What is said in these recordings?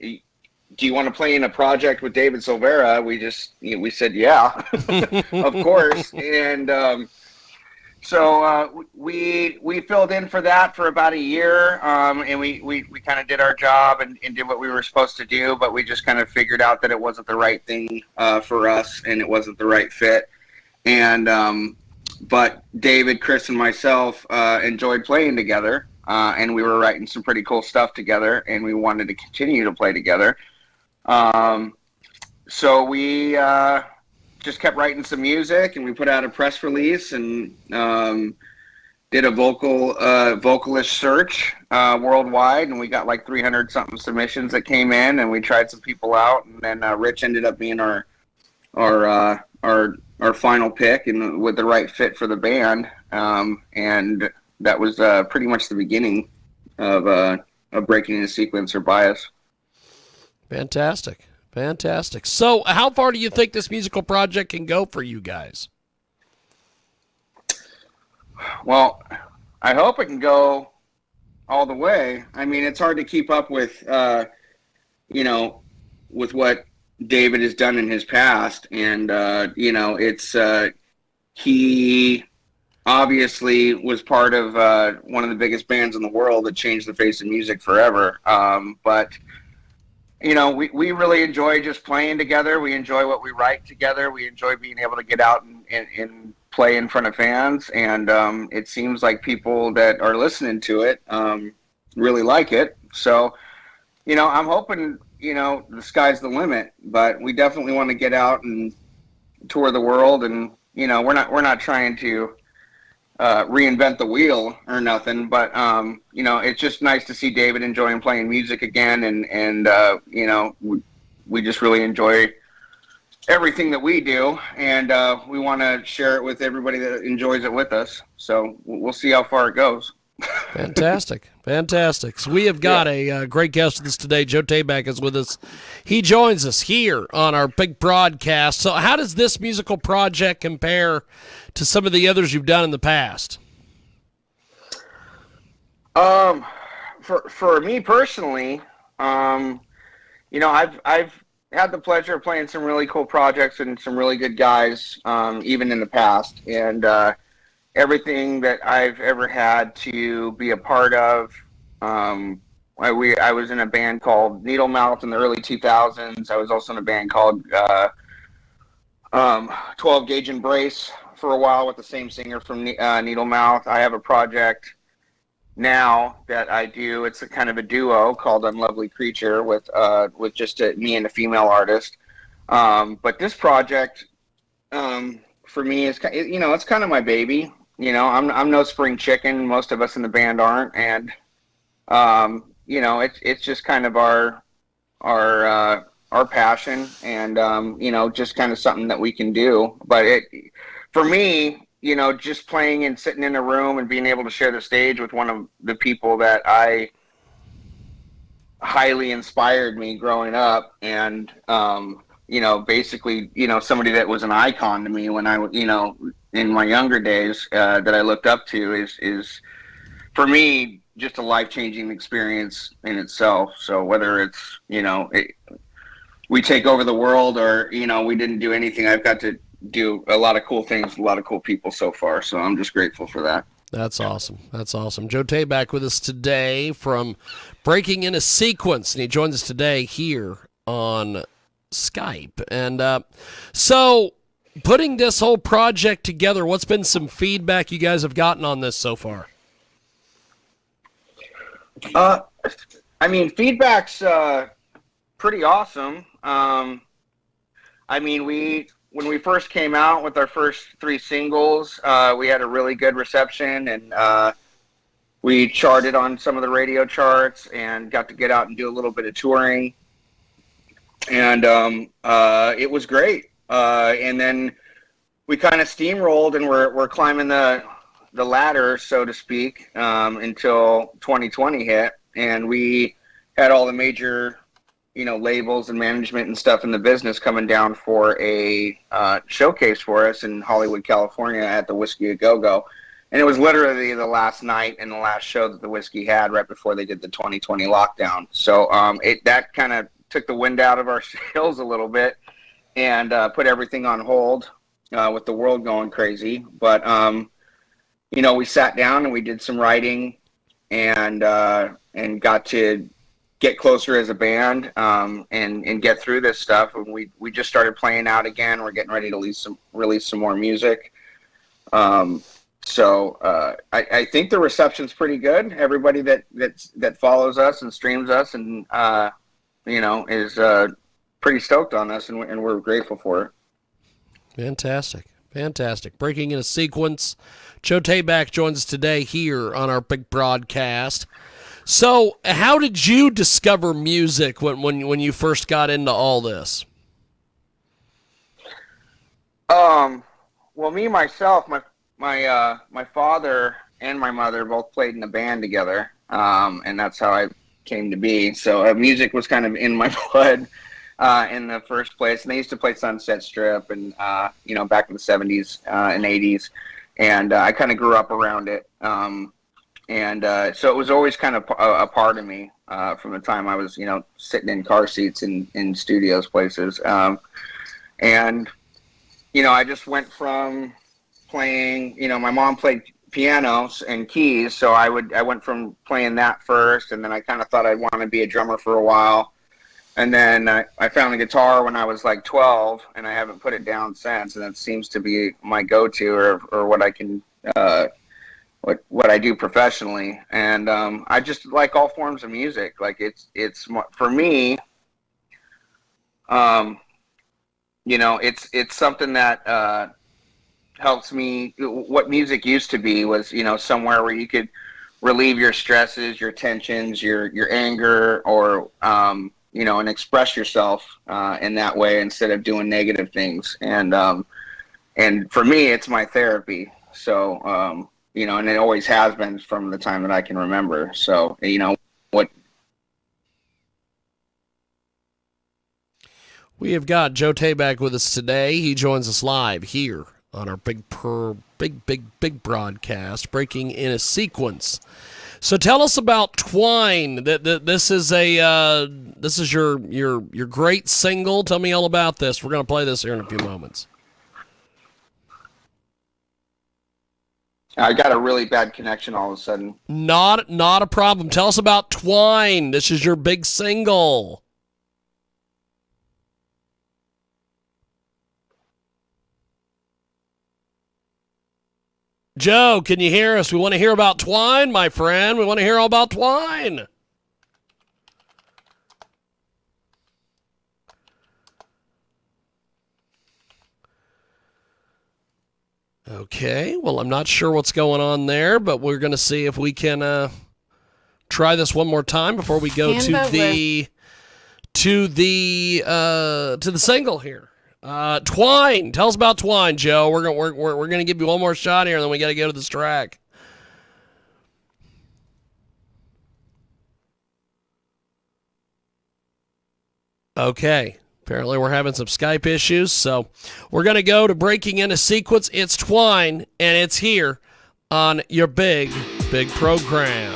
do you want to play in a project with David Silvera? We said, yeah, of course. And so we filled in for that for about a year, and we kind of did our job and did what we were supposed to do, but we just kind of figured out that it wasn't the right thing for us, and it wasn't the right fit. And but David, Chris, and myself enjoyed playing together, and we were writing some pretty cool stuff together, and we wanted to continue to play together. So we just kept writing some music, and we put out a press release and did a vocalist search worldwide, and we got like 300 something submissions that came in, and we tried some people out, and then Rich ended up being our final pick and with the right fit for the band, and that was pretty much the beginning of Breaking Into Sequence or Bias. Fantastic. So how far do you think this musical project can go for you guys? Well, I hope it can go all the way. I mean, it's hard to keep up with, with what David has done in his past. And, he obviously was part of one of the biggest bands in the world that changed the face of music forever. But we really enjoy just playing together. We enjoy what we write together. We enjoy being able to get out and play in front of fans. And it seems like people that are listening to it really like it. So, I'm hoping, the sky's the limit. But we definitely want to get out and tour the world. And, we're not trying to reinvent the wheel or nothing, but it's just nice to see David enjoying playing music again, and we just really enjoy everything that we do, and we want to share it with everybody that enjoys it with us. So we'll see how far it goes. Fantastic. So we have got a great guest with us today. Joe Tabak is with us. He joins us here on our big broadcast. So how does this musical project compare to some of the others you've done in the past? For me personally, I've had the pleasure of playing some really cool projects and some really good guys, even in the past, and everything that I've ever had to be a part of. I was in a band called Needle Mouth in the early 2000s. I was also in a band called 12 Gauge Embrace for a while with the same singer from Needle Mouth. I have a project now that I do. It's a kind of a duo called Unlovely Creature with just me and a female artist. But this project, for me, is it's kind of my baby. I'm no spring chicken. Most of us in the band aren't, and it's just kind of our passion, and just kind of something that we can do. But for me, just playing and sitting in a room and being able to share the stage with one of the people that I highly inspired me growing up, and basically, somebody that was an icon to me when I, in my younger days, that I looked up to is for me just a life-changing experience in itself. So whether it's, we take over the world or, we didn't do anything, I've got to do a lot of cool things with a lot of cool people so far. So I'm just grateful for that. That's awesome. Joe Tabak with us today from Breaking Into Sequence, and he joins us today here on Skype. And so putting this whole project together, what's been some feedback you guys have gotten on this so far? Feedback's pretty awesome. When we first came out with our first 3 singles, we had a really good reception, and we charted on some of the radio charts and got to get out and do a little bit of touring. And it was great. And then we kind of steamrolled, and we're climbing the ladder, so to speak, until 2020 hit, and we had all the major, labels and management and stuff in the business coming down for a showcase for us in Hollywood, California, at the Whiskey A Go Go, and it was literally the last night and the last show that the Whiskey had right before they did the 2020 lockdown. So that kind of took the wind out of our sails a little bit and put everything on hold with the world going crazy. But we sat down and we did some writing and got to get closer as a band and get through this stuff. And we just started playing out again. We're getting ready to release some more music. So I think the reception's pretty good. Everybody that follows us and streams us and is pretty stoked on us, and we're grateful for it. Fantastic. Breaking in a sequence. Joe Tabak joins us today here on our big broadcast. So, how did you discover music when you first got into all this? Well, me myself, my father and my mother both played in a band together, and that's how I came to be. So music was kind of in my blood in the first place. And they used to play Sunset Strip and back in the 70s and 80s, and I kind of grew up around it. So it was always kind of a part of me from the time I was sitting in car seats in studios places, and I just went from playing, my mom played pianos and keys, so I went from playing that first, and then I kind of thought I'd want to be a drummer for a while, and then I found the guitar when I was like 12, and I haven't put it down since, and it seems to be my go-to or what I can what I do professionally. And I just like all forms of music. Like it's for me, it's something that helps me. What music used to be was, somewhere where you could relieve your stresses, your tensions, your anger, or, and express yourself in that way instead of doing negative things. And for me, it's my therapy. So, and it always has been from the time that I can remember. So, what. We have got Joe Tabak with us today. He joins us live here on our big broadcast, breaking in a sequence. So tell us about Twine. This is your great single. Tell me all about this. We're going to play this here in a few moments. I got a really bad connection all of a sudden. Not a problem. Tell us about Twine. This is your big single. Joe, can you hear us? We want to hear about Twine, my friend. We want to hear all about Twine. Okay, well, I'm not sure what's going on there, but we're going to see if we can try this one more time before we go to the single here. Twine. Tell us about Twine, Joe. We're gonna give you one more shot here, and then we got to go to this track. Okay. Apparently we're having some Skype issues, so we're going to go to breaking in a sequence. It's Twine, and it's here on your big program.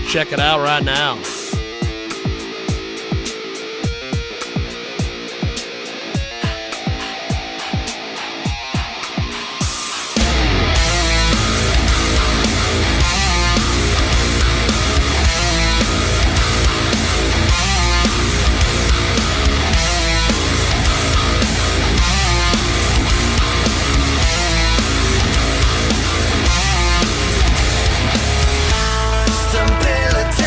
Check it out right now. Stability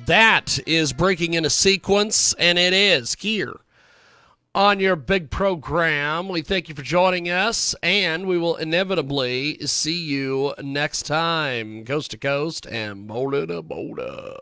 That is Breaking in a Sequence, and it is here on your big program. We thank you for joining us, and we will inevitably see you next time. Coast to coast and boulder to boulder.